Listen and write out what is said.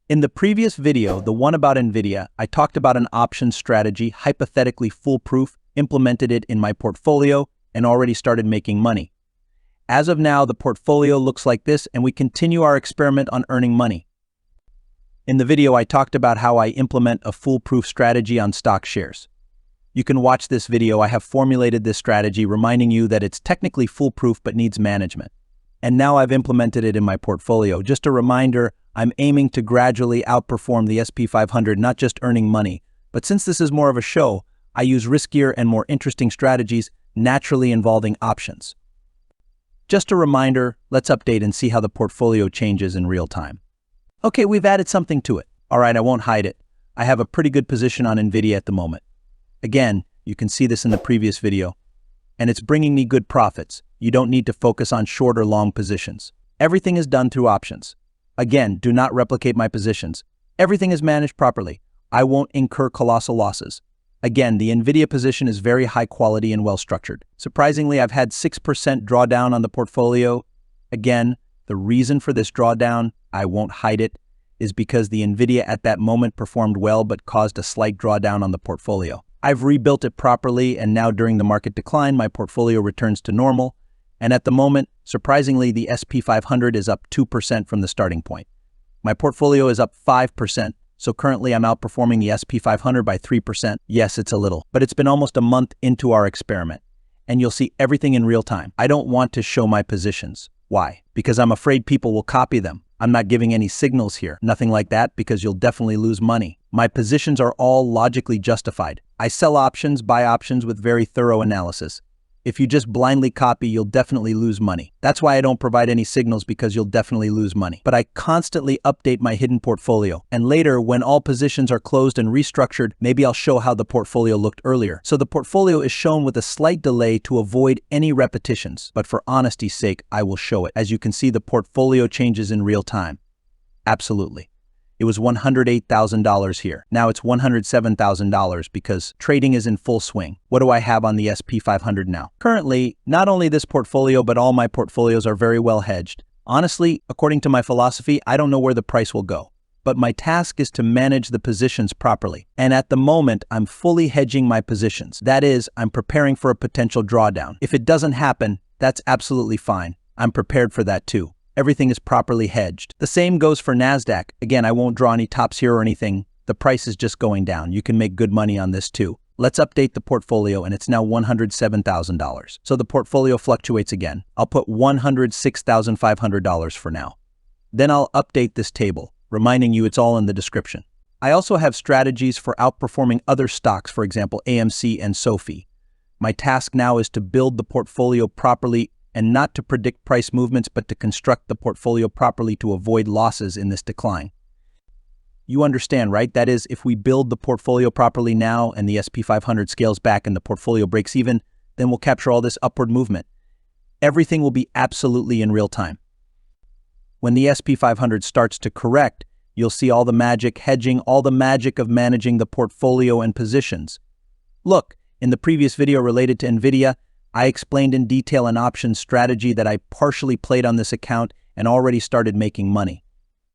In the previous video, the one about Nvidia, I talked about an option strategy, hypothetically foolproof, implemented it in my portfolio, and already started making money. As of now, the portfolio looks like this, and we continue our experiment on earning money. In the video, I talked about how I implement a foolproof strategy on stock shares. You can watch this video. I have formulated this strategy, reminding you that it's technically foolproof but needs management. And now I've implemented it in my portfolio. Just a reminder, I'm aiming to gradually outperform the S&P 500, not just earning money. But since this is more of a show, I use riskier and more interesting strategies, naturally involving options. Just a reminder, let's update and see how the portfolio changes in real time. Okay, we've added something to it. All right, I won't hide it. I have a pretty good position on Nvidia at the moment. Again, you can see this in the previous video. And it's bringing me good profits. You don't need to focus on short or long positions. Everything is done through options. Again, do not replicate my positions. Everything is managed properly. I won't incur colossal losses. Again, the Nvidia position is very high quality and well structured. Surprisingly, I've had 6% drawdown on the portfolio. Again, the reason for this drawdown, I won't hide it, is because the Nvidia at that moment performed well but caused a slight drawdown on the portfolio. I've rebuilt it properly, and now during the market decline, my portfolio returns to normal. And at the moment, surprisingly, the S&P 500 is up 2% from the starting point. My portfolio is up 5%, so currently I'm outperforming the S&P 500 by 3%. Yes, it's a little, but it's been almost a month into our experiment, and you'll see everything in real time. I don't want to show my positions. Why? Because I'm afraid people will copy them. I'm not giving any signals here, nothing like that, because you'll definitely lose money. My positions are all logically justified. I sell options, buy options with very thorough analysis. If you just blindly copy, you'll definitely lose money. That's why I don't provide any signals, because you'll definitely lose money. But I constantly update my hidden portfolio. And later, when all positions are closed and restructured, maybe I'll show how the portfolio looked earlier. So the portfolio is shown with a slight delay to avoid any repetitions. But for honesty's sake, I will show it. As you can see, the portfolio changes in real time. Absolutely. It was $108,000 here. Now it's $107,000 because trading is in full swing. What do I have on the S&P 500 now? Currently, not only this portfolio, but all my portfolios are very well hedged. Honestly, according to my philosophy, I don't know where the price will go. But my task is to manage the positions properly. And at the moment, I'm fully hedging my positions. That is, I'm preparing for a potential drawdown. If it doesn't happen, that's absolutely fine. I'm prepared for that too. Everything is properly hedged. The same goes for NASDAQ. Again, I won't draw any tops here or anything. The price is just going down. You can make good money on this too. Let's update the portfolio, and it's now $107,000. So the portfolio fluctuates again. I'll put $106,500 for now. Then I'll update this table, reminding you it's all in the description. I also have strategies for outperforming other stocks, for example, AMC and SoFi. My task now is to build the portfolio properly, and not to predict price movements, but to construct the portfolio properly to avoid losses in this decline. You understand, right? That is, if we build the portfolio properly now and the S&P 500 scales back and the portfolio breaks even, then we'll capture all this upward movement. Everything will be absolutely in real time. When the S&P 500 starts to correct, you'll see all the magic hedging, all the magic of managing the portfolio and positions. Look, in the previous video related to Nvidia, I explained in detail an option strategy that I partially played on this account and already started making money.